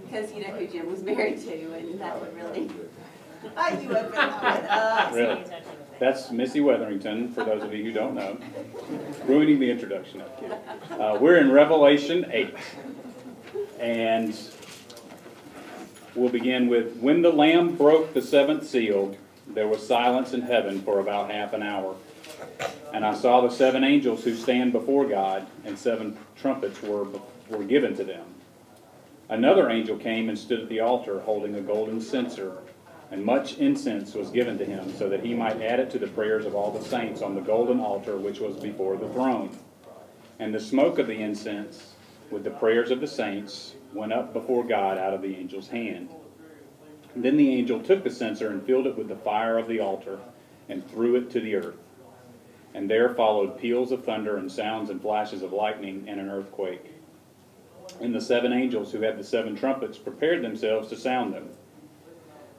Because you know who Jim was married to, and that would really light you up with us. Really? That's Missy Weatherington, for those of you who don't know. Ruining the introduction, I'm kidding. We're in Revelation 8. And we'll begin with, when the Lamb broke the seventh seal, there was silence in heaven for about half an hour. And I saw the seven angels who stand before God, and seven trumpets were given to them. Another angel came and stood at the altar, holding a golden censer, and much incense was given to him, so that he might add it to the prayers of all the saints on the golden altar which was before the throne. And the smoke of the incense, with the prayers of the saints, went up before God out of the angel's hand. And then the angel took the censer and filled it with the fire of the altar, and threw it to the earth. And there followed peals of thunder and sounds and flashes of lightning and an earthquake. And the seven angels who had the seven trumpets prepared themselves to sound them.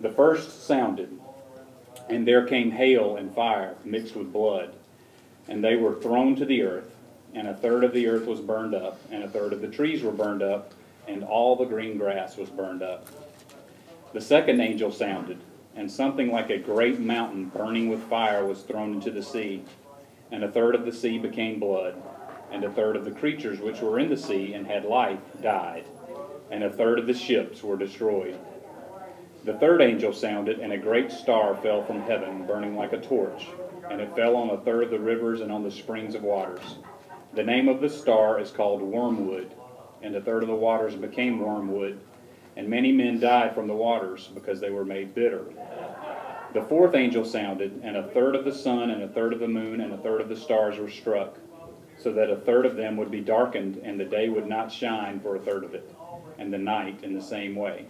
The first sounded, and there came hail and fire mixed with blood, and they were thrown to the earth, and a third of the earth was burned up, and a third of the trees were burned up, and all the green grass was burned up. The second angel sounded, and something like a great mountain burning with fire was thrown into the sea, and a third of the sea became blood, and a third of the creatures which were in the sea and had life died, and a third of the ships were destroyed. The third angel sounded, and a great star fell from heaven, burning like a torch, and it fell on a third of the rivers and on the springs of waters. The name of the star is called Wormwood, and a third of the waters became wormwood, and many men died from the waters, because they were made bitter. The fourth angel sounded, and a third of the sun, and a third of the moon, and a third of the stars were struck, so that a third of them would be darkened, and the day would not shine for a third of it, and the night in the same way.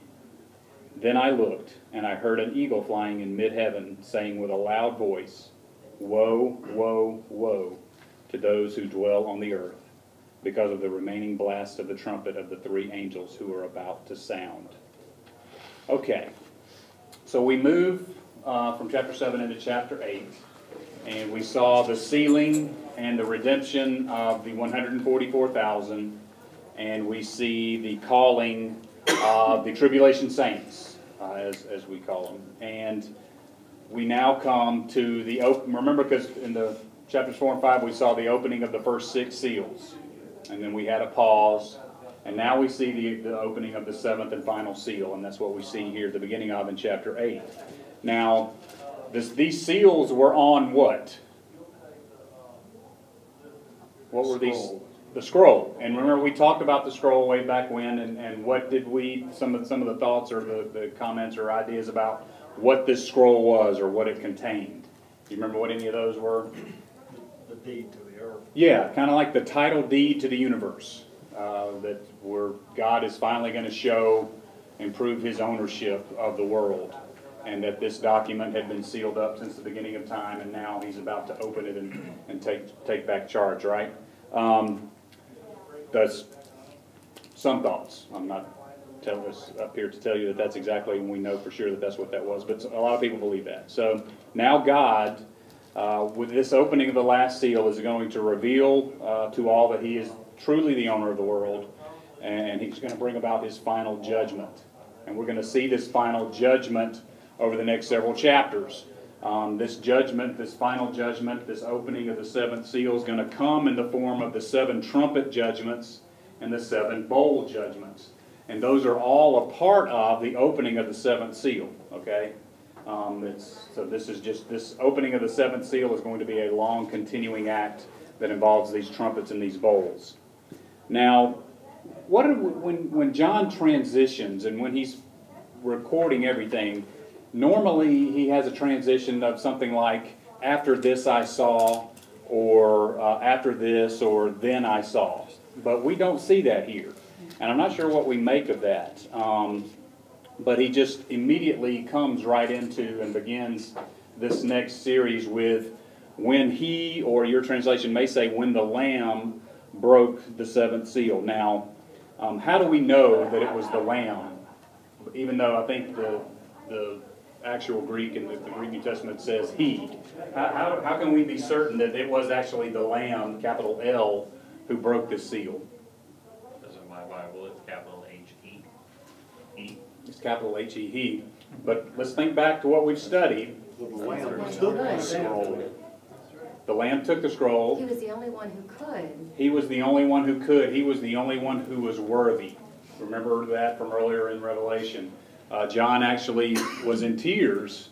Then I looked, and I heard an eagle flying in mid-heaven, saying with a loud voice, Woe, woe, woe, to those who dwell on the earth, because of the remaining blast of the trumpet of the three angels who are about to sound. Okay, so we move from chapter 7 into chapter 8, and we saw the sealing and the redemption of the 144,000, and we see the calling of the tribulation saints, as we call them. And we now come to the remember, because in the chapters 4 and 5 we saw the opening of the first 6 seals, and then we had a pause, and now we see the opening of the 7th and final seal, and that's what we see here at the beginning of in chapter 8. Now, these seals were on what? What were these? The scroll. And remember, we talked about the scroll way back when, and what did some of the thoughts or the comments or ideas about what this scroll was or what it contained. Do you remember what any of those were? The deed to the earth. Yeah, kind of like the title deed to the universe, that where God is finally going to show and prove his ownership of the world, and that this document had been sealed up since the beginning of time, and now he's about to open it and take back charge, right? That's some thoughts. I'm not up here to tell you that that's exactly, we know for sure that that's what that was, but a lot of people believe that. So now God, with this opening of the last seal, is going to reveal to all that he is truly the owner of the world, and he's going to bring about his final judgment. And we're going to see this final judgment over the next several chapters. This judgment, this final judgment, this opening of the 7th seal is going to come in the form of the 7 trumpet judgments and the 7 bowl judgments. And those are all a part of the opening of the 7th seal, okay? So this opening of the 7th seal is going to be a long continuing act that involves these trumpets and these bowls. Now, when John transitions and when he's recording everything, normally he has a transition of something like, after this I saw, or after this, or then I saw. But we don't see that here. And I'm not sure what we make of that. But he just immediately comes right into and begins this next series with when he, or your translation may say, when the Lamb broke the 7th seal. Now, how do we know that it was the Lamb? Even though I think the actual Greek in the Greek New Testament says he. How can we be certain that it was actually the Lamb, capital L, who broke this seal? Because in my Bible it's capital H-E. capital H-E, he. But let's think back to what we've studied. The Lamb took the scroll. The Lamb took the scroll. He was the only one who could. He was the only one who could. He was the only one who was worthy. Remember that from earlier in Revelation. John actually was in tears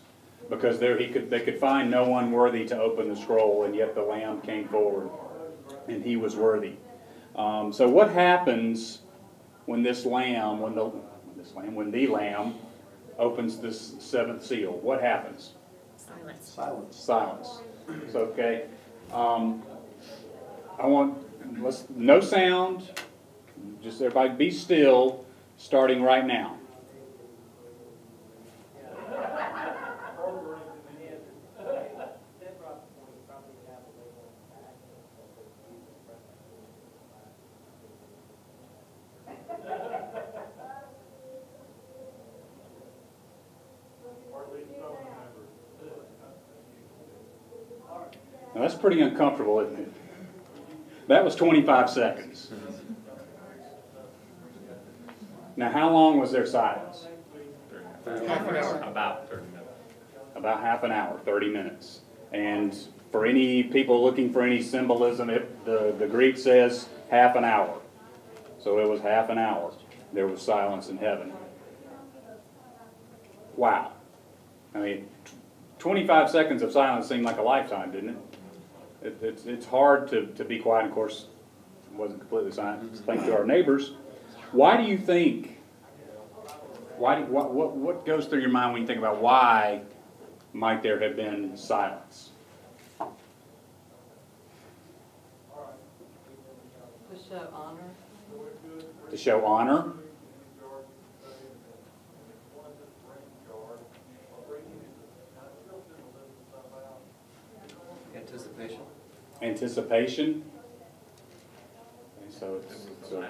because they could find no one worthy to open the scroll, and yet the Lamb came forward, and he was worthy. So what happens when the Lamb opens this seventh seal? What happens? Silence. So, okay. No sound. Just everybody be still, starting right now. Now that's pretty uncomfortable, isn't it? That was 25 seconds. Now how long was their silence? Half an hour. About 30 minutes. About half an hour, 30 minutes. And for any people looking for any symbolism, the Greek says half an hour. So it was half an hour. There was silence in heaven. Wow. I mean, 25 seconds of silence seemed like a lifetime, didn't it? It's hard to be quiet. Of course, it wasn't completely silent. Thanks to our neighbors. Why do you think? What goes through your mind when you think about why might there have been silence? To show honor. To show honor. Anticipation. And so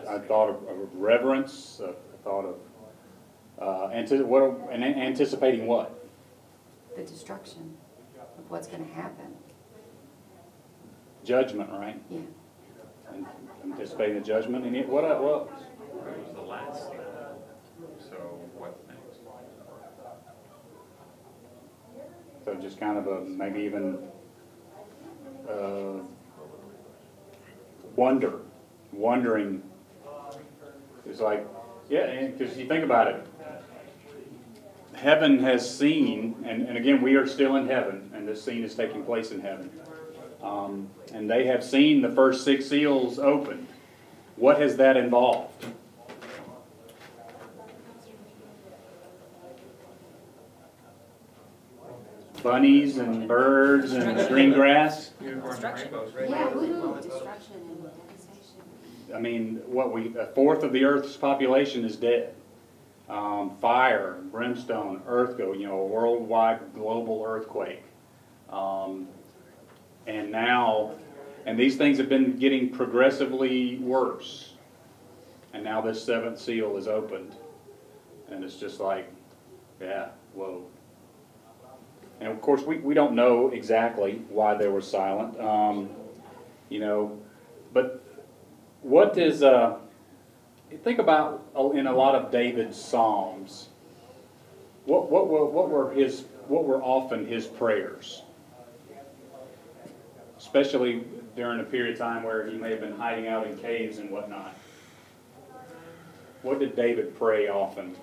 I thought of reverence. I thought of anticipating what? The destruction of what's going to happen. Judgment, right? Yeah. And anticipating the judgment. And what else? It was the last scene. So what next? So just kind of a maybe even wondering. It's like, yeah, because you think about it. Heaven has seen, and again, we are still in heaven, and this scene is taking place in heaven. And they have seen the first 6 seals opened. What has that involved? Bunnies and birds and green grass. Destruction. Rainbows. Yeah, Destruction and devastation. I mean, a fourth of the Earth's population is dead. Fire, brimstone, a worldwide global earthquake. And these things have been getting progressively worse. And now this 7th seal is opened. And it's just like, yeah, whoa. And of course, we don't know exactly why they were silent, but what is, think about in a lot of David's Psalms, what were often his prayers? Especially during a period of time where he may have been hiding out in caves and whatnot. What did David pray often?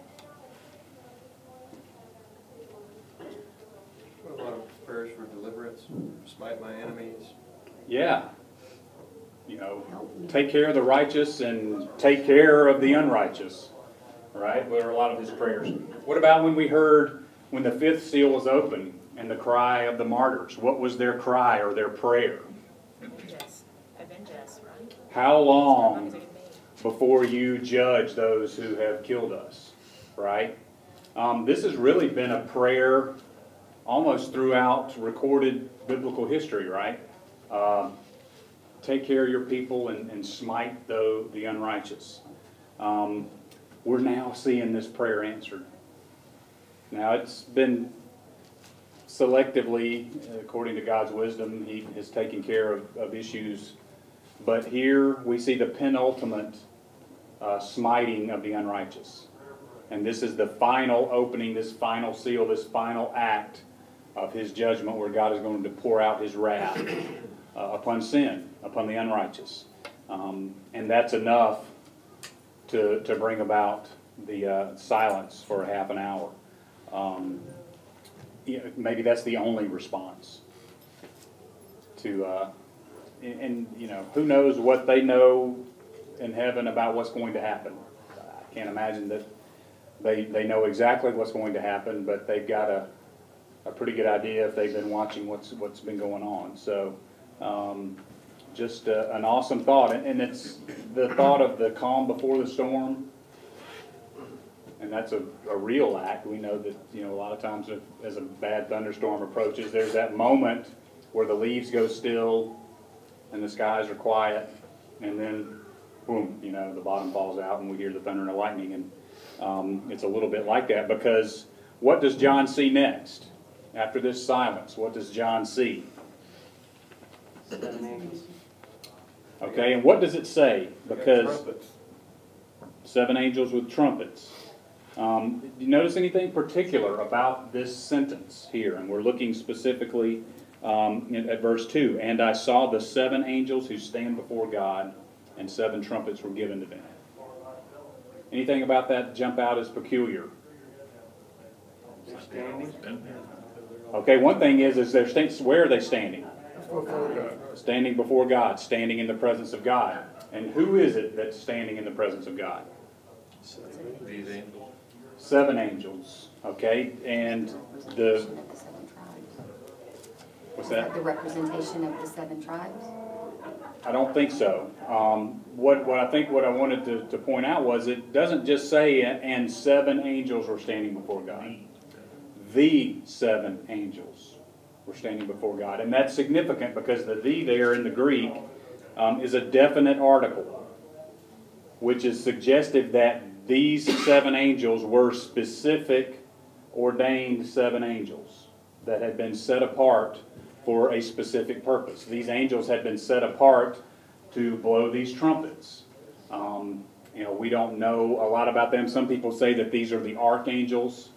A lot of prayers for deliverance, smite my enemies. Yeah. Take care of the righteous and take care of the unrighteous. Right? Were a lot of his prayers. What about when we heard when the 5th seal was open and the cry of the martyrs? What was their cry or their prayer? Avenge us, right? How long before you judge those who have killed us? Right? This has really been a prayer almost throughout recorded biblical history, right? Take care of your people and smite the unrighteous. We're now seeing this prayer answered. Now it's been selectively, according to God's wisdom, He has taken care of issues. But here we see the penultimate smiting of the unrighteous. And this is the final opening, this final seal, this final act of his judgment where God is going to pour out his wrath upon sin, upon the unrighteous. And that's enough to bring about the silence for a half an hour. Maybe that's the only response to, and you know, who knows what they know in heaven about what's going to happen. I can't imagine that they know exactly what's going to happen, but they've got a pretty good idea if they've been watching what's been going on. So just an awesome thought, and it's the thought of the calm before the storm. And that's a real act. We know that, you know, a lot of times as a bad thunderstorm approaches, there's that moment where the leaves go still and the skies are quiet, and then boom, you know, the bottom falls out and we hear the thunder and the lightning. And it's a little bit like that, because what does John see next? After this silence, what does John see? 7 angels. Okay, and what does it say? Because 7 angels with trumpets. Do you notice anything particular about this sentence here? And we're looking specifically at verse 2. And I saw the 7 angels who stand before God, and 7 trumpets were given to them. Anything about that jump out as peculiar? Okay, one thing is they're where are they standing? Standing before God, standing in the presence of God. And who is it that's standing in the presence of God? These angels. 7 angels, okay, and the, what's that? The representation of the 7 tribes? I don't think so. What I wanted to point out was it doesn't just say, and 7 angels were standing before God. The 7 angels were standing before God. And that's significant because the there in the Greek is a definite article, which is suggestive that these 7 angels were specific, ordained 7 angels that had been set apart for a specific purpose. These angels had been set apart to blow these trumpets. You know, we don't know a lot about them. Some people say that these are the archangels,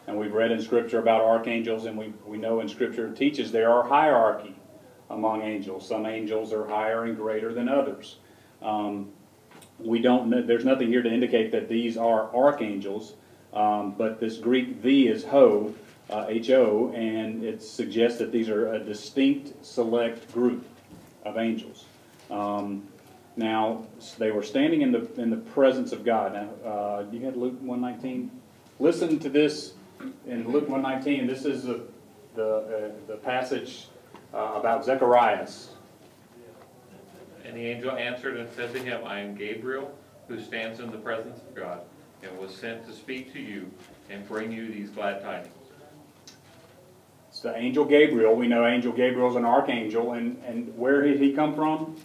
and we've read in Scripture about archangels, and we know in Scripture it teaches there are hierarchy among angels. Some angels are higher and greater than others. We don't know, there's nothing here to indicate that these are archangels, but this Greek "the" is ho, H-O, and it suggests that these are a distinct, select group of angels. Now, they were standing in the presence of God. Now, you had Luke 1:19. Listen to this in Luke 1:19. This is the passage about Zechariah. And the angel answered and said to him, I am Gabriel, who stands in the presence of God, and was sent to speak to you and bring you these glad tidings. It's the angel Gabriel. We know angel Gabriel is an archangel, and where did he come from?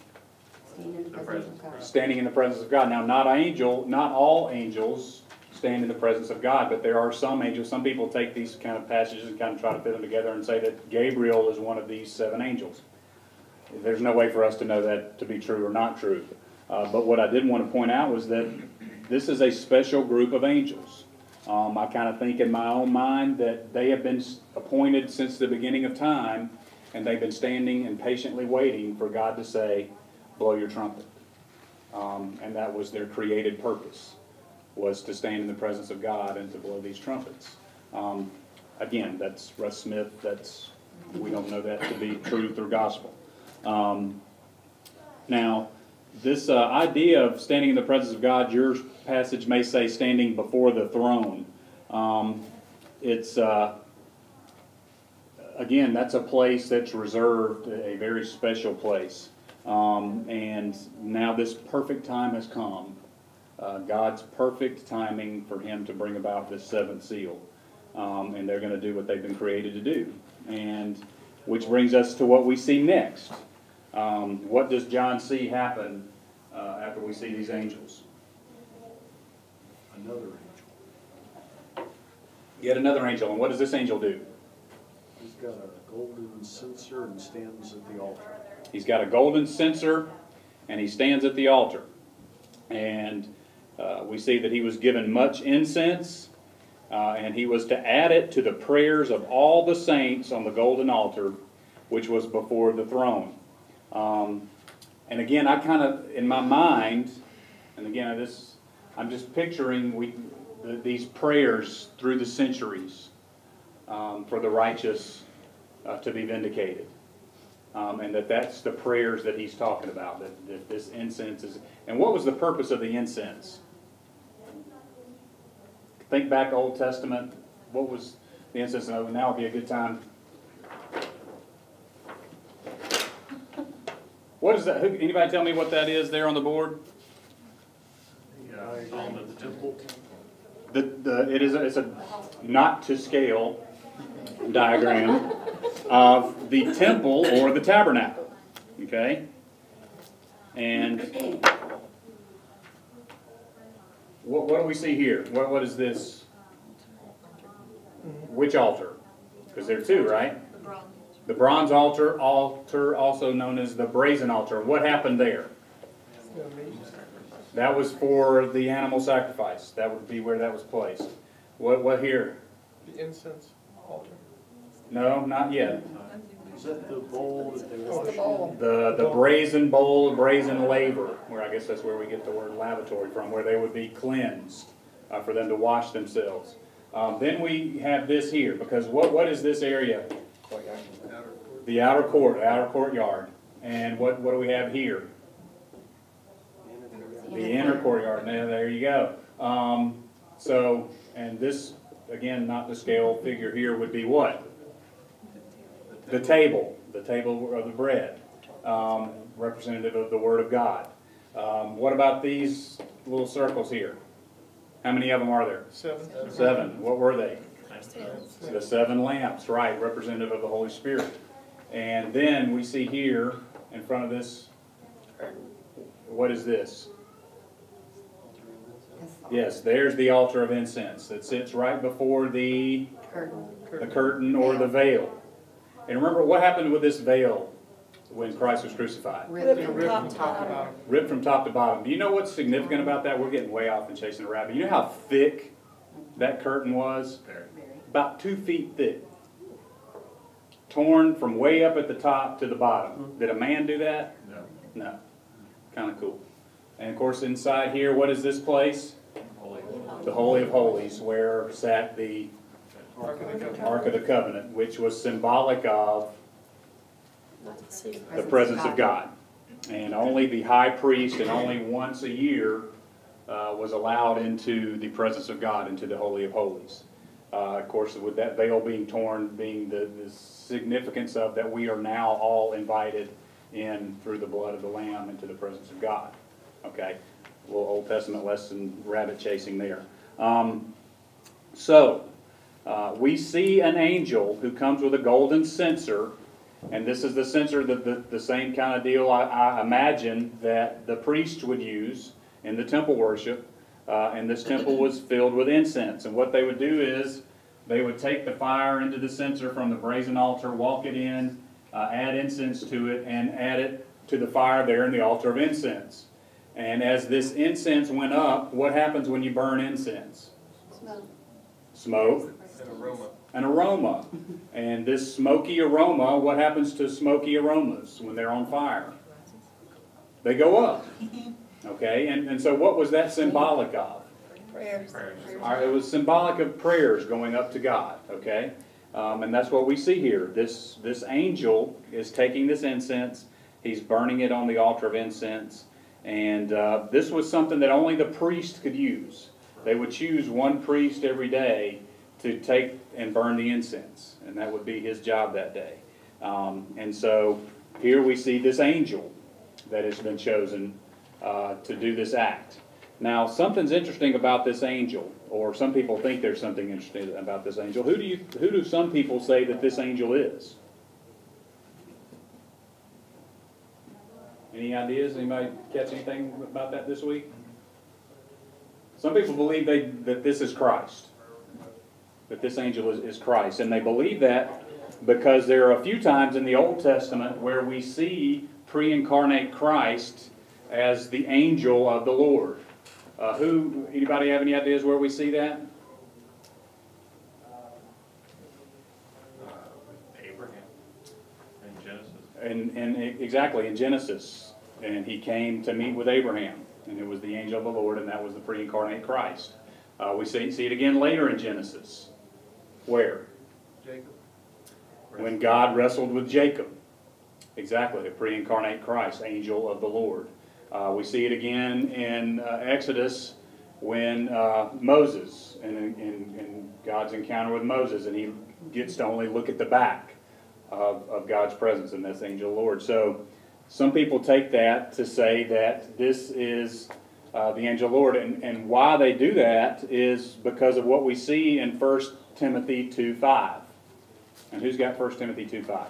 Standing in the presence of God. Standing in the presence of God. Now, not all angels stand in the presence of God, but there are some angels. Some people take these kind of passages and kind of try to fit them together and say that Gabriel is one of these 7 angels. There's no way for us to know that to be true or not true. But what I did want to point out was that this is a special group of angels. I kind of think in my own mind that they have been appointed since the beginning of time, and they've been standing and patiently waiting for God to say, blow your trumpet. And that was their created purpose, was to stand in the presence of God and to blow these trumpets. Again, that's Russ Smith. We don't know that to be truth or gospel. Now, this idea of standing in the presence of God, your passage may say standing before the throne. Again, that's a place that's reserved, a very special place. And now this perfect time has come. God's perfect timing for him to bring about this 7th seal. And they're going to do what they've been created to do. And which brings us to what we see next. What does John see happen after we see these angels? Another angel. Yet another angel. And what does this angel do? He's got a golden censer and stands at the altar. He's got a golden censer and he stands at the altar. And We see that he was given much incense, and he was to add it to the prayers of all the saints on the golden altar, which was before the throne. And again, I kind of, in my mind, and again, I'm just picturing these prayers through the centuries for the righteous to be vindicated. And that's the prayers that he's talking about, that this incense is. And what was the purpose of the incense? Think back Old Testament. What was the incense? Now would be a good time. What is that? Anybody tell me what that is there on the board? Psalm of the temple. It's a not to scale diagram of the temple or the tabernacle. Okay? And what do we see here? What is this? Which altar? Because there are two, right? The bronze altar, also known as the brazen altar. What happened there? That was for the animal sacrifice. That would be where that was placed. What here? The incense altar. No, not yet. Is that the bowl that they wash the bowl. in? The brazen bowl, brazen laver, where I guess that's where we get the word lavatory from, where they would be cleansed for them to wash themselves. Then we have this here, because what is this area? The outer courtyard. And what do we have here? The inner courtyard. Now, there you go. And this, again, not the scale figure here, would be what? The table of the bread, representative of the Word of God. What about these little circles here? How many of them are there? 7. 7. What were they? The 7 lamps, right, representative of the Holy Spirit. And then we see here, in front of this, what is this? Yes, there's the altar of incense that sits right before the curtain or the veil. And remember, what happened with this veil when Christ was crucified? Ripped from top to bottom. Ripped from top to bottom. Do you know what's significant about that? We're getting way off and chasing a rabbit. You know how thick that curtain was? About 2 feet thick. Torn from way up at the top to the bottom. Did a man do that? No. No. Kind of cool. And of course, inside here, what is this place? The Holy of Holies, where sat the Ark of the Covenant, which was symbolic of the presence of God. And only the high priest, and only once a year, was allowed into the presence of God, into the Holy of Holies. Of course, with that veil being torn, being the significance of that we are now all invited in through the blood of the Lamb into the presence of God. Okay, a little Old Testament lesson, rabbit chasing there. We see an angel who comes with a golden censer, and this is the censer, the same kind of deal I imagine that the priest would use in the temple worship. And this temple was filled with incense. And what they would do is they would take the fire into the censer from the brazen altar, walk it in, add incense to it, and add it to the fire there in the altar of incense. And as this incense went up, what happens when you burn incense? Smoke. An aroma. And this smoky aroma, what happens to smoky aromas when they're on fire? They go up. Okay, and so what was that symbolic of? Prayers. It was symbolic of prayers going up to God, okay? And that's what we see here. This angel is taking this incense, he's burning it on the altar of incense, and this was something that only the priest could use. They would choose one priest every day to take and burn the incense, and that would be his job that day. And so here we see this angel that has been chosen to do this act. Now, something's interesting about this angel, or some people think there's something interesting about this angel. Who do some people say that this angel is? Any ideas? Anybody catch anything about that this week? Some people believe that this is Christ, that this angel is Christ, and they believe that because there are a few times in the Old Testament where we see pre-incarnate Christ as the angel of the Lord. Anybody have any ideas where we see that? Abraham in Genesis. And exactly, in Genesis. And he came to meet with Abraham. And it was the angel of the Lord, and that was the pre-incarnate Christ. We see it again later in Genesis. Where? Jacob. When God wrestled with Jacob. Exactly, the pre-incarnate Christ, angel of the Lord. We see it again in Exodus when Moses, in God's encounter with Moses, and he gets to only look at the back of God's presence, and that's the angel of the Lord. So some people take that to say that this is the angel of the Lord, and why they do that is because of what we see in 1 Timothy 2:5. And who's got 1 Timothy 2:5?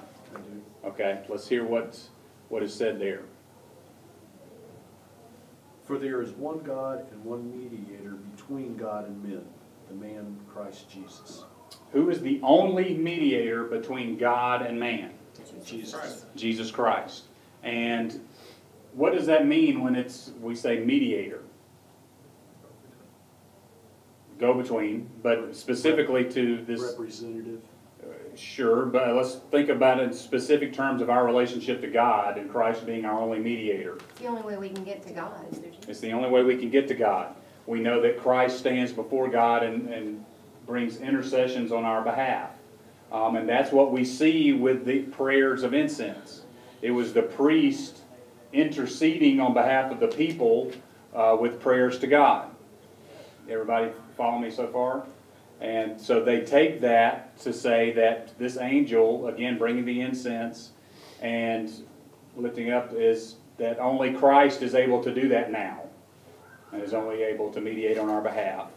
Okay, let's hear what is said there. For there is one God and one mediator between God and men, the man Christ Jesus. Who is the only mediator between God and man? Jesus. Jesus Christ. And what does that mean when we say mediator? Go between, but specifically to this. Representative. Sure, but let's think about it in specific terms of our relationship to God and Christ being our only mediator. It's the only way we can get to God. It's the only way we can get to God. We know that Christ stands before God and brings intercessions on our behalf. And that's what we see with the prayers of incense. It was the priest interceding on behalf of the people with prayers to God. Everybody follow me so far? And so they take that to say that this angel, again bringing the incense and lifting up, is that only Christ is able to do that now, and is only able to mediate on our behalf.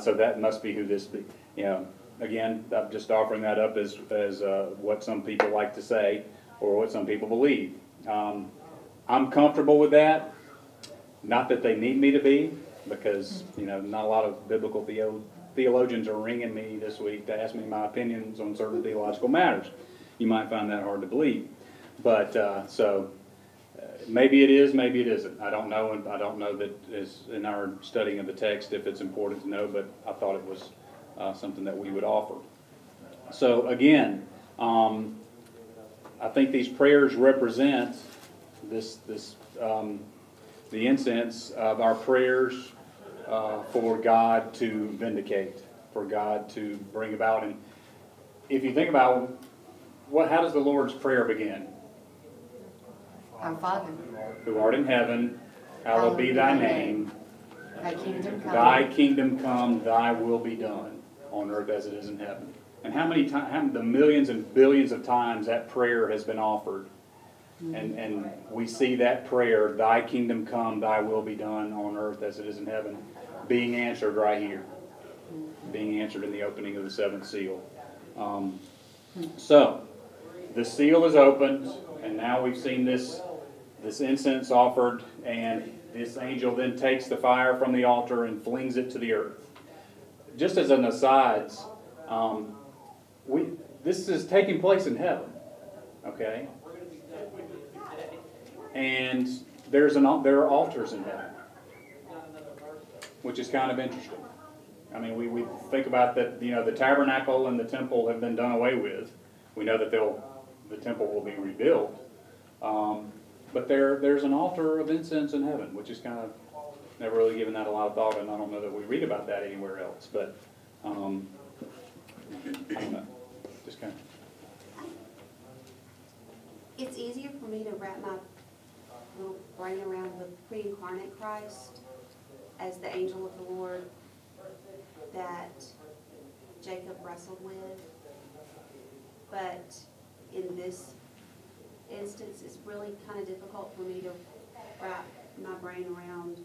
So that must be who this be. You know, again, I'm just offering that up as what some people like to say or what some people believe. I'm comfortable with that. Not that they need me to be, because not a lot of biblical theologians are ringing me this week to ask me my opinions on certain theological matters. You might find that hard to believe. But maybe it is, maybe it isn't. I don't know, and I don't know that is in our studying of the text if it's important to know, but I thought it was something that we would offer. So again, I think these prayers represent the incense of our prayers for God to vindicate, for God to bring about. And if you think about how does the Lord's Prayer begin? Our Father, Who art in heaven, hallowed be thy name. thy kingdom come. Thy kingdom come, thy will be done on earth as it is in heaven. And how many times, the millions and billions of times that prayer has been offered. And we see that prayer, thy kingdom come, thy will be done on earth as it is in heaven, being answered right here. Being answered in the opening of the seventh seal. So, the seal is opened, and now we've seen this incense offered, and this angel then takes the fire from the altar and flings it to the earth. Just as an aside, this is taking place in heaven, okay? And there are altars in heaven, which is kind of interesting. I mean, we think about that. The tabernacle and the temple have been done away with. We know that the temple will be rebuilt, but there's an altar of incense in heaven, which is kind of never really given that a lot of thought, and I don't know that we read about that anywhere else. But I don't know, just kind of. It's easier for me to wrap my little brain around the pre-incarnate Christ as the angel of the Lord that Jacob wrestled with. But in this instance, it's really kind of difficult for me to wrap my brain around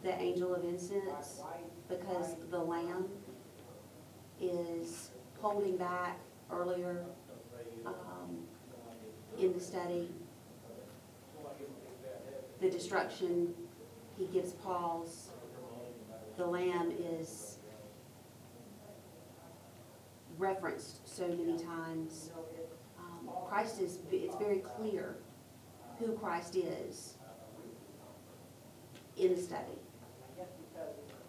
the angel of incense, because the Lamb is holding back earlier in the study the destruction. He gives pause. The Lamb is referenced so many times. Christ it's very clear who Christ is in the study.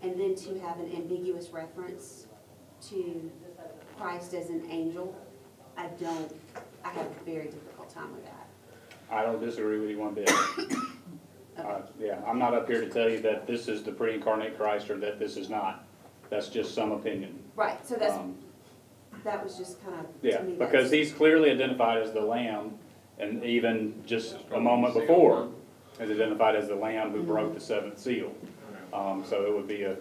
and then to have an ambiguous reference to Christ as an angel, I have a very difficult time with that. I don't disagree with you one bit. Yeah, I'm not up here to tell you that this is the pre-incarnate Christ or that this is not. That's just some opinion. Right, so that was just kind of, Yeah, to me, because that's, he's clearly identified as the Lamb, and even just a moment before, is identified as the Lamb who broke the seventh seal. So it would be an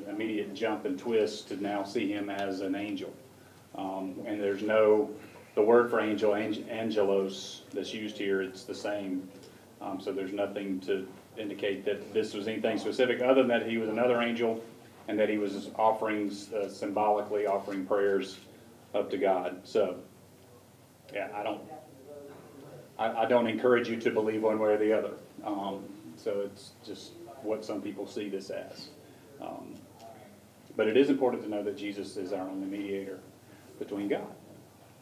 immediate jump and twist to now see him as an angel. And there's no, the word for angel, angelos, that's used here, it's the same. So there's nothing to indicate that this was anything specific other than that he was another angel and that he was offering, symbolically offering prayers up to God. So, yeah, I don't encourage you to believe one way or the other. So it's just what some people see this as. But it is important to know that Jesus is our only mediator between God,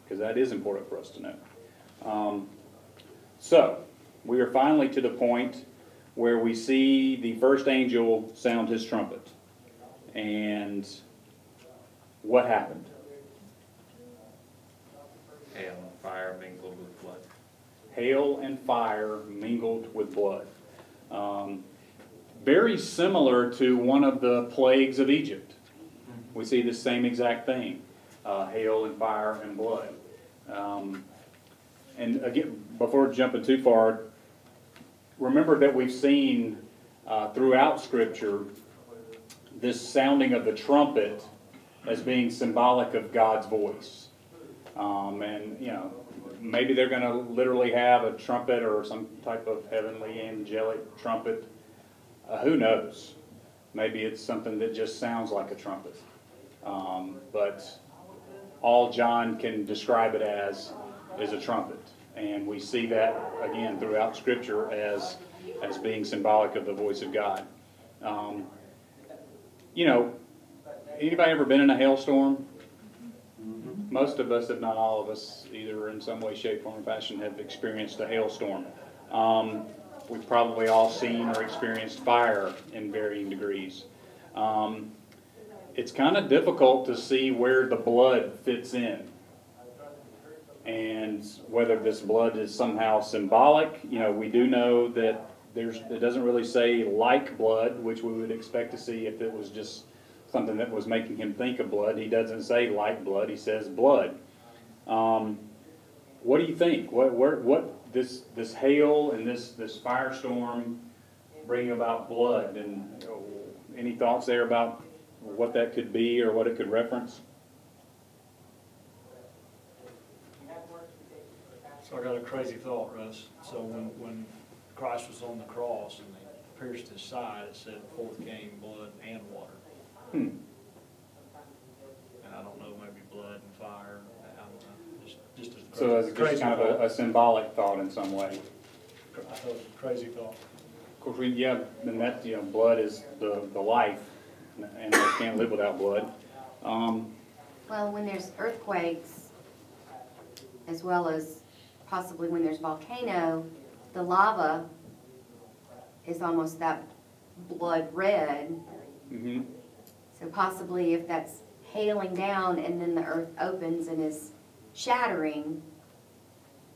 because that is important for us to know. So, we are finally to the point where we see the first angel sound his trumpet. And what happened? Hail and fire mingled with blood. Hail and fire mingled with blood. Very similar to one of the plagues of Egypt. We see the same exact thing. Hail and fire and blood. And again, before jumping too far, remember that we've seen throughout Scripture this sounding of the trumpet as being symbolic of God's voice. And, you know, maybe they're going to literally have a trumpet or some type of heavenly angelic trumpet. Who knows? Maybe it's something that just sounds like a trumpet. But all John can describe it as is a trumpet. And we see that, again, throughout Scripture as being symbolic of the voice of God. You know, anybody ever been in a hailstorm? Most of us, if not all of us, either in some way, shape, form, or fashion, have experienced a hailstorm. We've probably all seen or experienced fire in varying degrees. It's kind of difficult to see where the blood fits in, and whether this blood is somehow symbolic. You know, we do know that it doesn't really say like blood, which we would expect to see if it was just something that was making him think of blood. He doesn't say like blood, he says blood. What do you think? What this hail and this firestorm bring about blood? And any thoughts there about what that could be or what it could reference? So I got a crazy thought, Russ. So when Christ was on the cross and they pierced his side, it said forth came blood and water. And I don't know, maybe blood and fire. I don't know. Just as So it's just kind of a symbolic thought in some way. I thought it was a crazy thought. Of course, and that, you know, blood is the life, and we can't live without blood. Well, when there's earthquakes, as well as possibly when there's volcano, the lava is almost that blood red. Mm-hmm. So possibly if that's hailing down and then the earth opens and is shattering.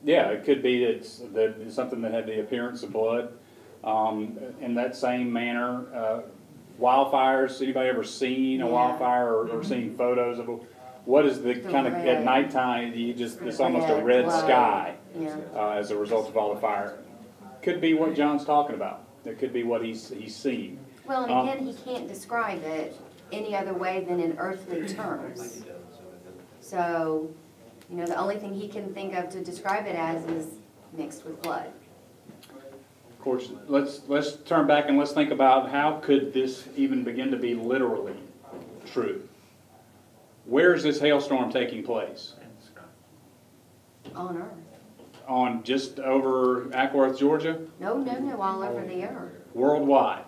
Yeah, it could be that it's something that had the appearance of blood. In that same manner, wildfires. Anybody ever seen a wildfire or seen photos of? What is the kind of red. At nighttime? It's almost a Red red blood. sky Yeah. as a result of all the fire. Could be what John's talking about. It could be what he's seen. Well, and again, he can't describe it any other way than in earthly terms. So, you know, the only thing he can think of to describe it as is mixed with blood. Of course, let's turn back and let's think about how could this even begin to be literally true. Where is this hailstorm taking place? In the sky. On earth. On just over Ackworth, Georgia? No, all over the earth. Worldwide.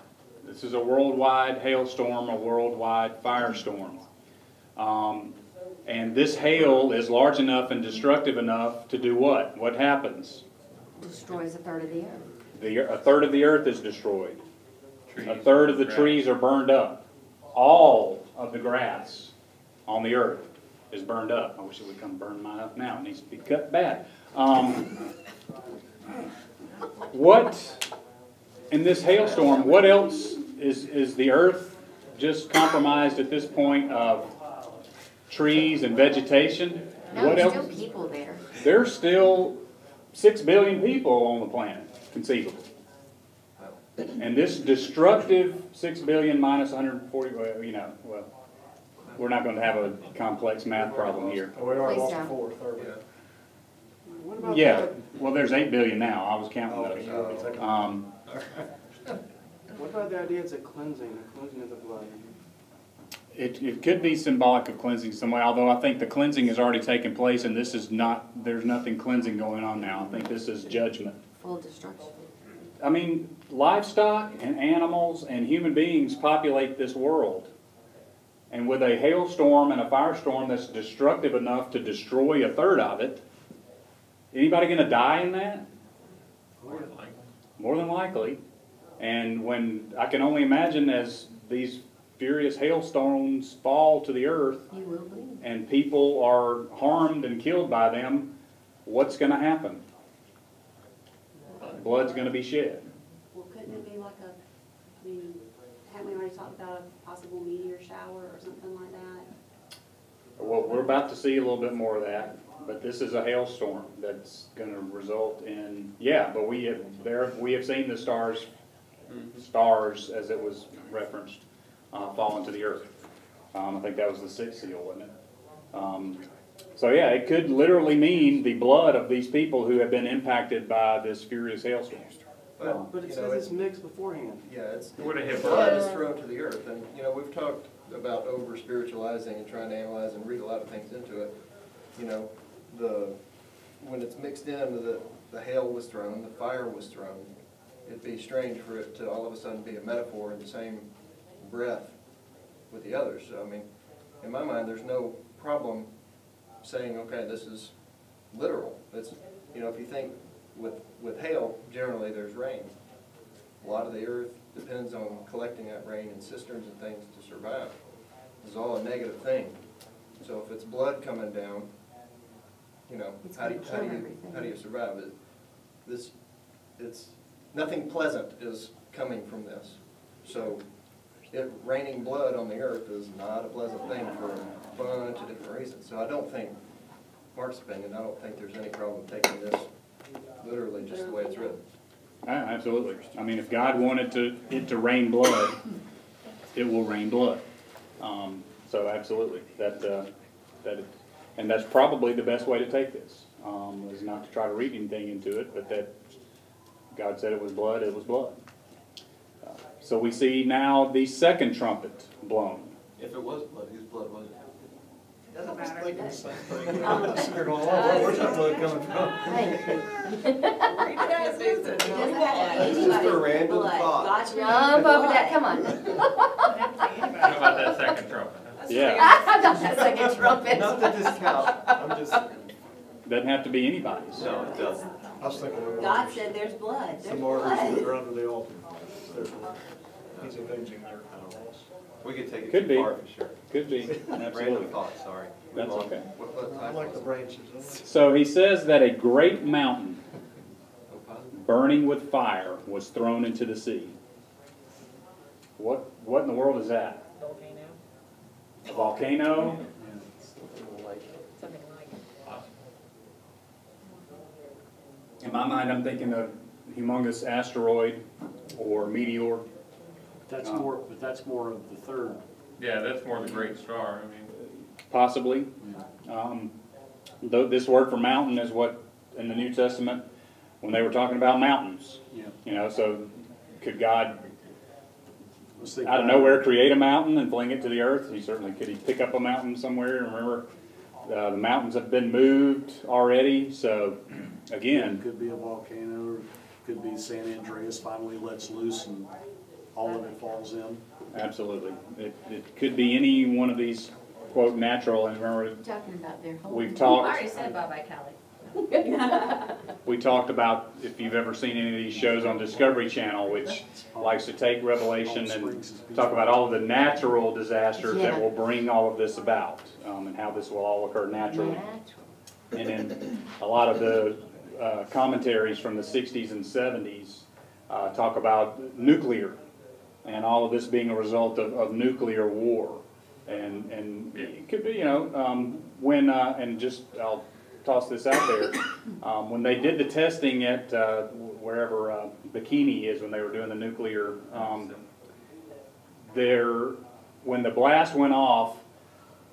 This is a worldwide hailstorm, a worldwide firestorm. And this hail is large enough and destructive enough to do what? What happens? Destroys a third of the earth. A third of the earth is destroyed. trees. A third of the grass. trees are burned up. All of the grass on the earth is burned up. I wish it would come burn mine up now. It needs to be cut bad. What, in this hailstorm, what else is the earth just compromised at this point of trees and vegetation? No, What there's else? still people there. There's still 6 billion people on the planet, conceivably. And this destructive 6 billion minus 140, well, you know, well, we're not going to have a complex math problem here. We already Please lost a don't. fourth, third. Yeah. What about Yeah, that? well, there's 8 billion now. I was counting Oh, those. you want me to take a- What about the idea it's a cleansing of the blood? It could be symbolic of cleansing some way, although I think the cleansing has already taken place and this is not, there's nothing cleansing going on now. I think this is judgment. Full destruction. I mean, livestock and animals and human beings populate this world. And with a hailstorm and a firestorm that's destructive enough to destroy a third of it, anybody gonna die in that? More than likely. And when, I can only imagine as these furious hailstones fall to the earth You will bleed. and people are harmed and killed by them, what's gonna happen? Blood's gonna be shed. Well, couldn't it be like a, I mean, haven't we already talked about a possible meteor shower or something like that? Well, we're about to see a little bit more of that, but this is a hailstorm that's gonna result in, yeah, but we have seen the stars, as it was referenced, fall into the earth. I think that was the 6th seal, wasn't it? So yeah, it could literally mean the blood of these people who have been impacted by this furious hailstorm. But it says it's mixed beforehand. Yeah, it's, Would it have blood burned? is thrown to the earth, and, you know, we've talked about over-spiritualizing and trying to analyze and read a lot of things into it. You know, when it's mixed in, the hail was thrown, the fire was thrown, it'd be strange for it to all of a sudden be a metaphor in the same breath with the others. So, I mean, in my mind, there's no problem saying, okay, this is literal. It's, you know, if you think with hail, generally there's rain. A lot of the earth depends on collecting that rain in cisterns and things to survive. This is all a negative thing. So if it's blood coming down, you know, It's how do gonna kill everything. how do you survive it? It's nothing pleasant is coming from this. So raining blood on the earth is not a pleasant thing for a bunch of different reasons. So I don't think, Mark's opinion, I don't think there's any problem taking this literally just the way it's written. Absolutely. I mean, if God wanted it to rain blood, it will rain blood. So absolutely, and that's probably the best way to take this, is not to try to read anything into it, but that God said it was blood, it was blood. So we see now the second trumpet blown. If it was blood, whose blood was it? Doesn't matter. Where's that blood coming from? Thank you. Just a random thought. Gotcha. Jump over that, come on. How about that second trumpet? Yeah, I got that second trumpet. Not to discount, I'm just, doesn't have to be anybody's. no, it doesn't. I was thinking the God martyrs, said there's blood, the there's martyrs that blood. are under the altar. He's avenging their loss. We could take it Could too be. far for sure. Could be, Random absolutely. thought, sorry. That's okay. What I like the branches. So he says that a great mountain No positive? burning with fire was thrown into the sea. What in the world is that? Volcano, A volcano? something like. In my mind, I'm thinking of humongous asteroid or meteor. That's more, but that's more of the third. Yeah, that's more the great star, I mean. Possibly. Though this word for mountain is what, in the New Testament, when they were talking about mountains. Yeah. You know, so could God, Let's think out of about it. nowhere, create a mountain and fling it to the earth? He certainly could. He pick up a mountain somewhere? Remember, the mountains have been moved already, so again, It could be a volcano, or it could be San Andreas finally lets loose and all of it falls in. absolutely. It could be any one of these, quote, natural, and remember, Talking about their whole. we've I talked, already said bye-bye, Callie. We talked about, if you've ever seen any of these shows on Discovery Channel, which likes to take Revelation and talk about all of the natural disasters that will bring all of this about, and how this will all occur naturally. And then a lot of the commentaries from the 60s and 70s talk about nuclear, and all of this being a result of nuclear war. And it could be, you know, when, and just, I'll toss this out there, when they did the testing at wherever Bikini is, when they were doing the nuclear, when the blast went off,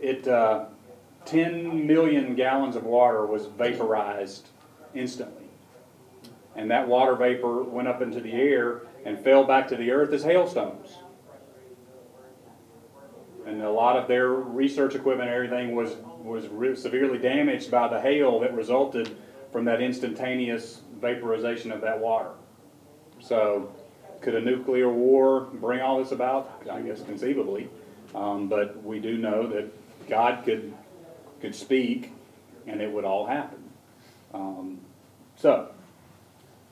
10 million gallons of water was vaporized instantly. And that water vapor went up into the air and fell back to the earth as hailstones. And a lot of their research equipment and everything was severely damaged by the hail that resulted from that instantaneous vaporization of that water. So, could a nuclear war bring all this about? I guess conceivably. But we do know that God could speak, and it would all happen. So,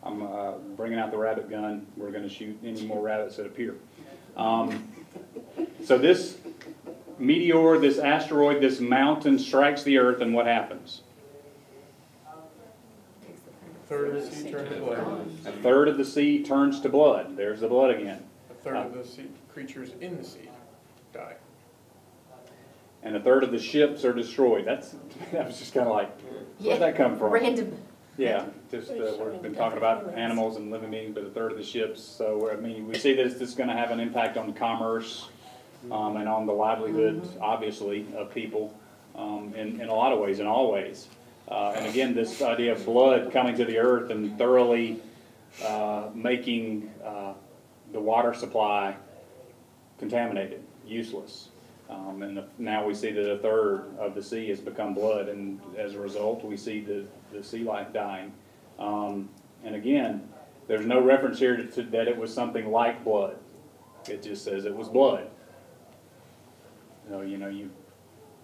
I'm bringing out the rabbit gun. We're going to shoot any more rabbits that appear. So this meteor, this asteroid, this mountain strikes the earth, and what happens? A third of the sea turns to blood. A third of the sea turns to blood. There's the blood again. A third of the sea, creatures in the sea die. And a third of the ships are destroyed. That was just kind of like, where'd that come from? Random. Yeah, just we've been talking about animals and living beings, but a third of the ships. So I mean, we see that this is going to have an impact on commerce and on the livelihood, obviously, of people in a lot of ways, in all ways. And again, this idea of blood coming to the earth and thoroughly making the water supply contaminated, useless. And now we see that a third of the sea has become blood, and as a result, we see the sea life dying. And again, there's no reference here to that it was something like blood. It just says it was blood. So, you know, you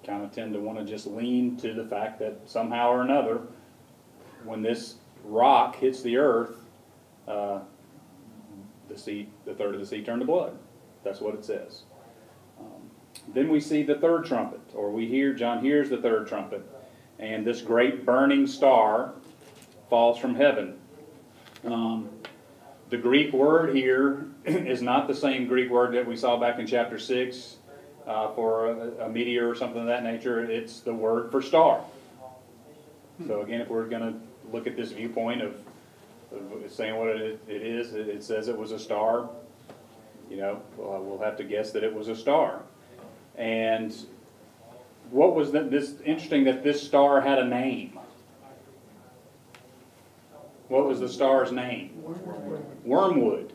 kind of tend to want to just lean to the fact that somehow or another, when this rock hits the earth, the third of the sea turned to blood. That's what it says. Then we see the third trumpet, or John hears the third trumpet, and this great burning star falls from heaven. The Greek word here is not the same Greek word that we saw back in chapter 6 for a meteor or something of that nature. It's the word for star. So again, if we're going to look at this viewpoint of saying what it is, it says it was a star. You know, we'll have to guess that it was a star. And what was this interesting that this star had a name? What was the star's name? Wormwood.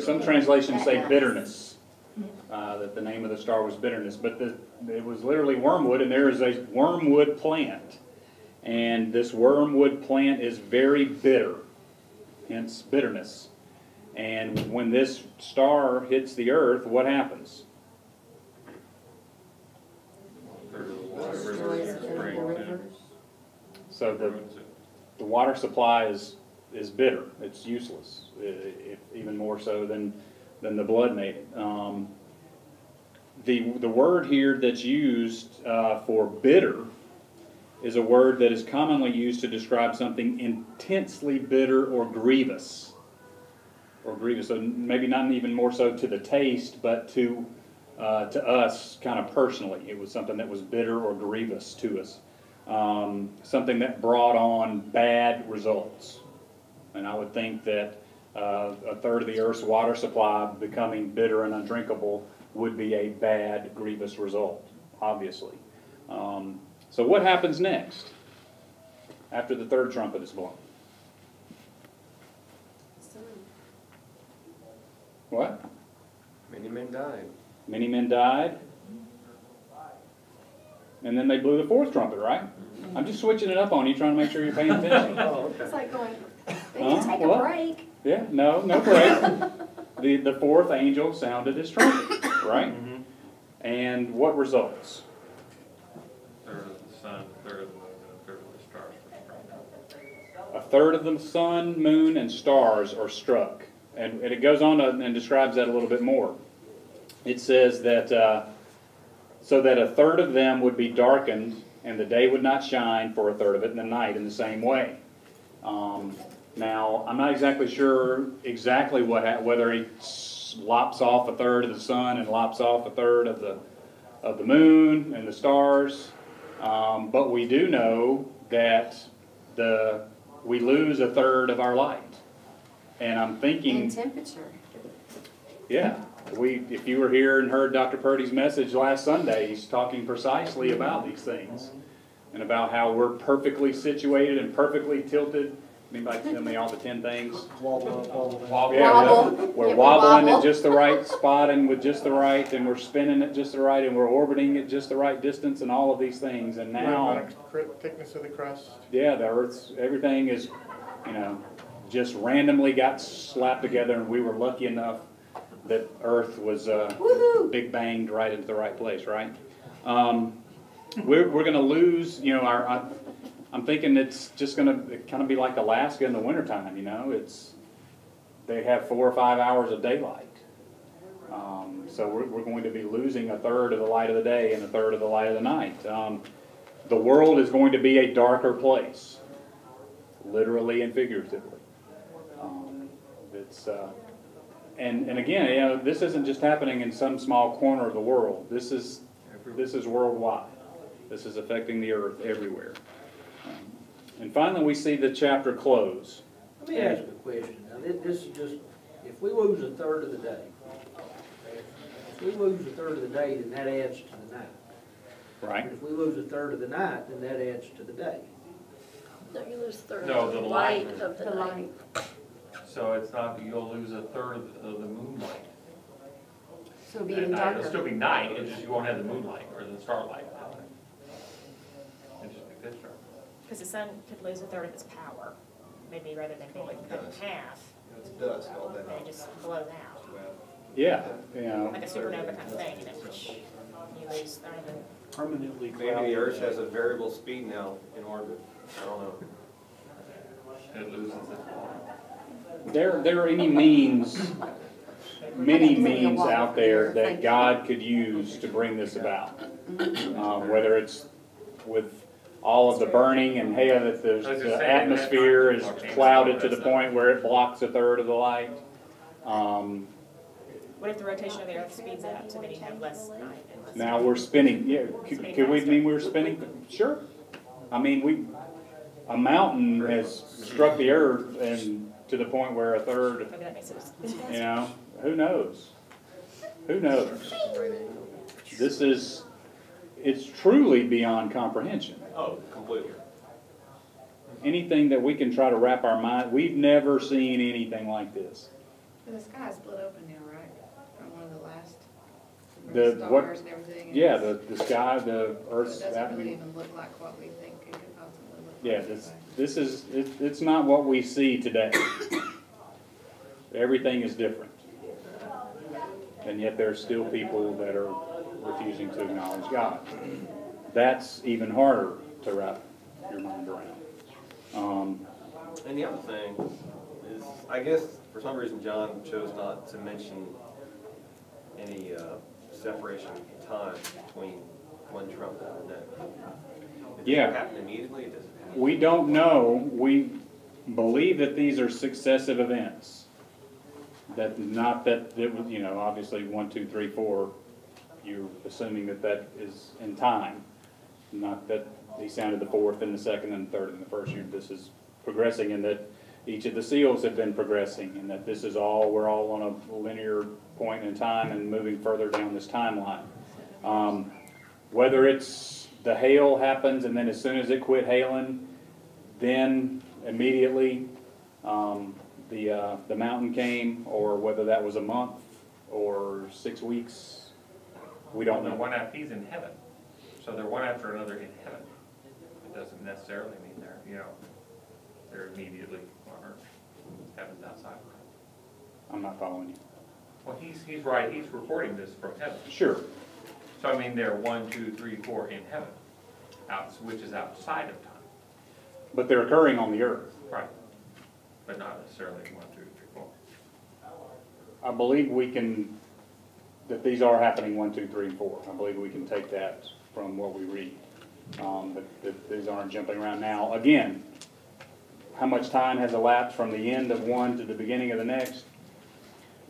Some translations say bitterness. That the name of the star was bitterness, but it was literally wormwood, and there is a wormwood plant, and this wormwood plant is very bitter, hence bitterness. And when this star hits the earth, what happens? So the water supply is bitter. It's useless, even more so than the blood made it. The word here that's used for bitter is a word that is commonly used to describe something intensely bitter or grievous. So maybe not even more so to the taste, but to us kind of personally. It was something that was bitter or grievous to us. Something that brought on bad results. And I would think that a third of the earth's water supply becoming bitter and undrinkable would be a bad, grievous result, obviously. So what happens next after the third trumpet is blown? What? Many men died. Many men died. And then they blew the fourth trumpet, right? I'm just switching it up on you, trying to make sure you're paying attention. Oh, okay. It's like going, they can take a What? break. Yeah, no break. The fourth angel sounded his trumpet, right? Mm-hmm. And what results? Third of the sun, third of the moon, and a third of the stars were struck. third of the sun, moon, and stars are struck. And it goes on and describes that a little bit more. It says that, so that a third of them would be darkened, and the day would not shine for a third of it, and the night in the same way. Now, I'm not exactly sure exactly whether he lops off a third of the sun and lops off a third of the moon and the stars, but we do know that we lose a third of our light. And I'm thinking, And temperature. yeah, if you were here and heard Dr. Purdy's message last Sunday, he's talking precisely about these things and about how we're perfectly situated and perfectly tilted. Anybody tell me all the 10 things? Wobble up, wobble down. Wobble. Yeah, Wobble. we're Yeah, we wobbling wobble. at just the right spot and with just the right, and we're spinning at just the right, and we're orbiting at just the right distance, and all of these things. And now, Thickness of the crust. yeah, the Earth's, everything is, just randomly got slapped together, and we were lucky enough that Earth was Woohoo! big banged right into the right place, right? We're going to lose, I'm thinking it's just going to kind of be like Alaska in the wintertime, they have 4 or 5 hours of daylight. So we're going to be losing a third of the light of the day and a third of the light of the night. The world is going to be a darker place, literally and figuratively. And again, this isn't just happening in some small corner of the world. This is worldwide. This is affecting the earth everywhere. And finally, we see the chapter close. Let me ask a question. Now, this is just, if we lose a third of the day, if we lose a third of the day, then that adds to the night. Right? If we lose a third of the night, then that adds to the day. Don't you lose third No, of the the light. light of the The night? light. So it's not, you'll lose a third of the moonlight. So it'll be At even night. It'll still darker. be night, it's just you won't have the moonlight or the starlight. It'll just be pitch dark. Because the sun could lose a third of its power, maybe rather than being cut in half, It's dust all day then long. it just blows out. Yeah. Like a supernova kind of thing, you lose, I don't even, Permanently Maybe cloudy. the Earth has a variable speed now in orbit. I don't know. It loses its. There are many means out there that God could use to bring this about. Whether it's with all of the burning and hail, that the atmosphere is clouded to the point where it blocks a third of the light. what if the rotation of the earth speeds up, so then you have less night and less? Now we're spinning, yeah, could we mean we're spinning? Sure. I mean, a mountain has struck the earth and to the point where a third, Maybe that makes it. who knows? Who knows? It's truly beyond comprehension. Oh, completely. Anything that we can try to wrap our mind, we've never seen anything like this. The sky is split open now, right? From one of the last, The what? stars and everything. and Yeah, it's- the sky, the so earth's. it doesn't really even look like what we think it could possibly look like. Yeah, it's not what we see today. Everything is different. And yet there's still people that are refusing to acknowledge God. That's even harder to wrap your mind around. And the other thing is, I guess for some reason John chose not to mention any separation in time between one trumpet and the next. Does Yeah. it happen immediately? Does it happen? We don't know. We believe that these are successive events. That not that it was, obviously 1, 2, 3, 4. You're assuming that is in time, not that he sounded the fourth and the second and the third and the first year. This is progressing, and that each of the seals have been progressing, and that this is all, we're all on a linear point in time and moving further down this timeline. Whether it's the hail happens and then as soon as it quit hailing, then immediately the mountain came, or whether that was a month or 6 weeks, we don't know. He's in heaven, so they're one after another in heaven. It doesn't necessarily mean they're immediately on earth. Heaven's outside. I'm not following you. Well, he's right, he's reporting this from heaven. Sure. So I mean, they're 1, 2, 3, 4 in heaven, which is outside of time. but they're occurring on the earth. Right. But not necessarily 1, 2, 3, 4. I believe we can, that these are happening 1, 2, 3, and 4. I believe we can take that from what we read. But these aren't jumping around now. Again, how much time has elapsed from the end of one to the beginning of the next?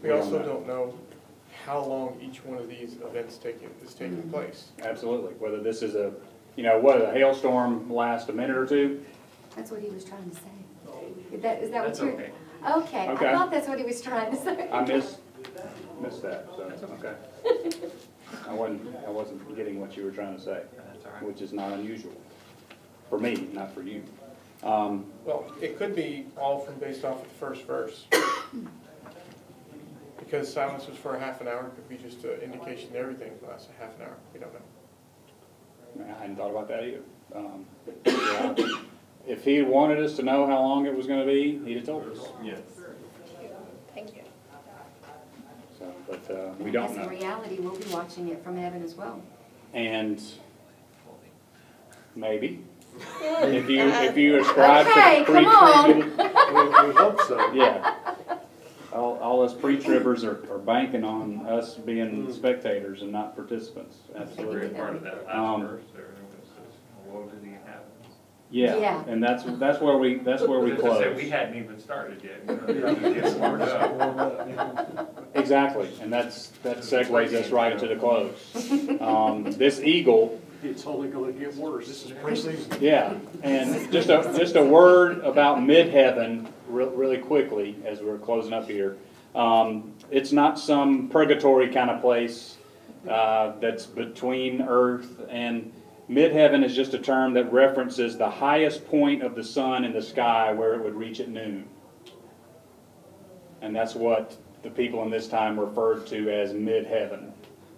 We also don't know how long each one of these events is taking place. Absolutely. Whether this is a, what, a hailstorm last a minute or two? That's what he was trying to say. Is that what That's you're? okay. Okay, Okay. I thought that's what he was trying to say. I missed that, so, okay. I wasn't getting what you were trying to say, That's all right. which is not unusual. For me, not for you. Well, it could be all from based off of the first verse. Because silence was for a half an hour, it could be just an indication that everything lasts a half an hour. We don't know. I hadn't thought about that either. Yeah, if he had wanted us to know how long it was going to be, he'd have told us. Yes. Thank you. So, but we don't As know. in reality, we'll be watching it from heaven as well. And maybe if you ascribe Okay, to come on. We hope so. yeah. All us pre-tribbers are banking on us being spectators and not participants. Absolutely. Part of that last verse there, it says, woe to the inhabitants. Yeah. Yeah. And that's where we As I close. said, we hadn't even started yet. It's warmed up. Exactly, and that segues us right into the close. This eagle. It's only gonna get worse. This is pre-season. Yeah, and just a word about mid-heaven, really quickly, as we're closing up here. It's not some purgatory kind of place that's between earth and mid-heaven is just a term that references the highest point of the sun in the sky where it would reach at noon. And that's what the people in this time referred to as mid-heaven.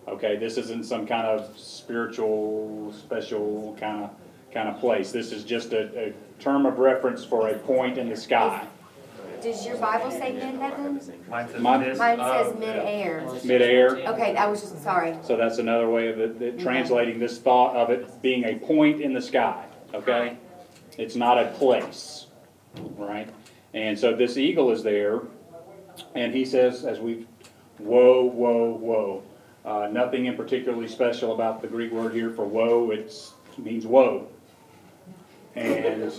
Okay, this isn't some kind of spiritual, special kind of place. This is just a term of reference for a point in the sky. Does your Bible say mid-heaven? Mine says Mine- this, Mine says mid-air. Mid-air. Okay, I was just, sorry. So that's another way of translating this thought of it being a point in the sky. Okay, it's not a place, right? And so this eagle is there, and he says, as we've, woe, woe, woe. Nothing in particularly special about the Greek word here for woe. It means woe. And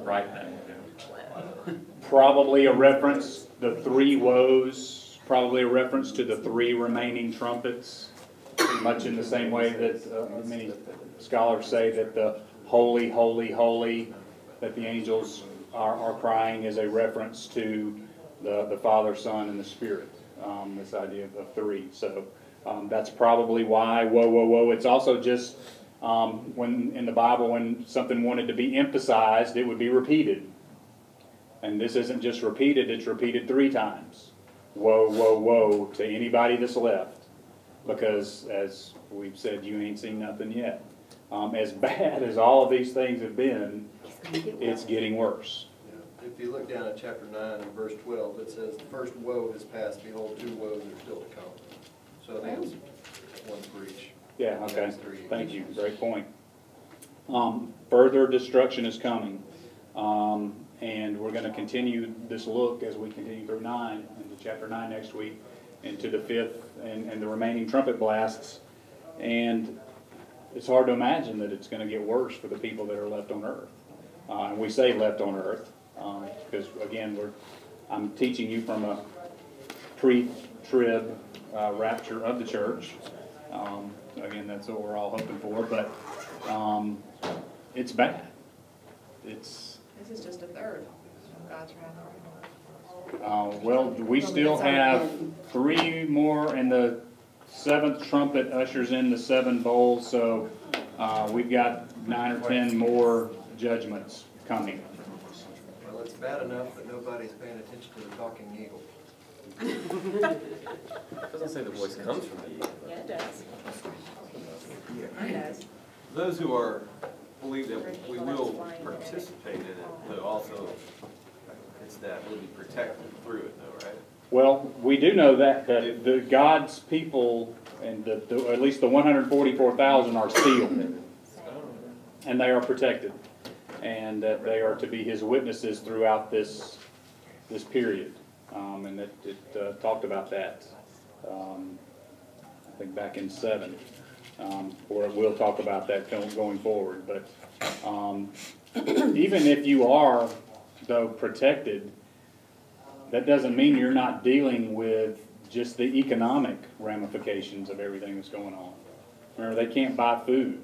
right now. probably a reference, the three woes, probably a reference to the three remaining trumpets, much in the same way that many scholars say that the holy, holy, holy, that the angels are crying is a reference to the Father, Son, and the Spirit, this idea of three. So that's probably why, woe, woe, woe. It's also just when in the Bible, when something wanted to be emphasized, it would be repeated. And this isn't just repeated, it's repeated 3 times. Woe, woe, woe to anybody that's left. Because, as we've said, you ain't seen nothing yet. As bad as all of these things have been, it's getting worse. If you look down at chapter 9 and verse 12, it says, the first woe has passed, behold, 2 woes are still to come. So I think it's 1 for each. Yeah, okay. Thank you. Great point. Further destruction is coming. And we're going to continue this look as we continue through 9, into chapter 9 next week, into the 5th and the remaining trumpet blasts. And it's hard to imagine that it's going to get worse for the people that are left on earth. And we say left on earth, because again, I'm teaching you from a pre-trib rapture of the church. Again, that's what we're all hoping for, but it's bad. This is just a third of God's wrath. Well, we still have 3 more, and the 7th trumpet ushers in the 7 bowls, so we've got 9 or 10 more judgments coming. Well, it's bad enough that nobody's paying attention to the talking eagle. It doesn't say the voice comes from the eagle. Yeah, it does. It does. Those who believe that we will participate in it, though also it's that we'll be protected through it, though, right? Well, we do know that the God's people, and at least the 144,000 are sealed, and they are protected. and that they are to be his witnesses throughout this period. And it talked about that, I think back in 7, or it will talk about that going forward. But even if you are, though, protected, that doesn't mean you're not dealing with just the economic ramifications of everything that's going on. Remember, they can't buy food.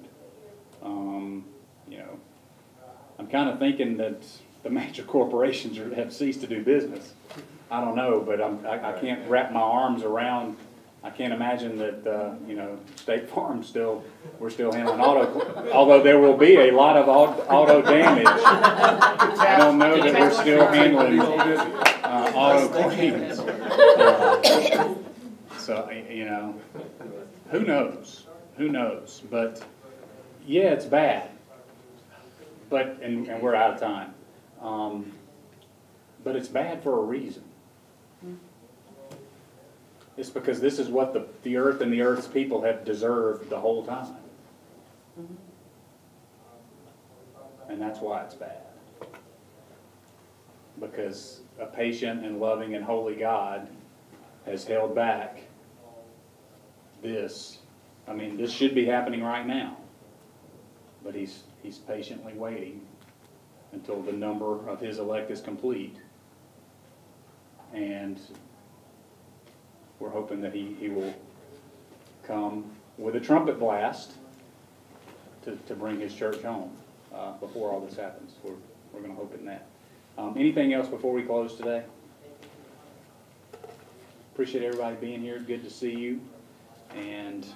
You know, I'm kind of thinking that the major corporations have ceased to do business. I don't know, but I can't wrap my arms around. I can't imagine that you know, State Farm we're still handling auto, although there will be a lot of auto damage. I don't know that we're still handling auto claims. So you know, who knows? Who knows? But yeah, it's bad. But and we're out of time. But it's bad for a reason. It's because this is what the earth and the earth's people have deserved the whole time. And that's why it's bad. Because a patient and loving and holy God has held back this. I mean, this should be happening right now. But he's patiently waiting until the number of his elect is complete. And we're hoping that he will come with a trumpet blast to bring his church home before all this happens. We're going to hope in that. Anything else before we close today? Appreciate everybody being here. Good to see you. And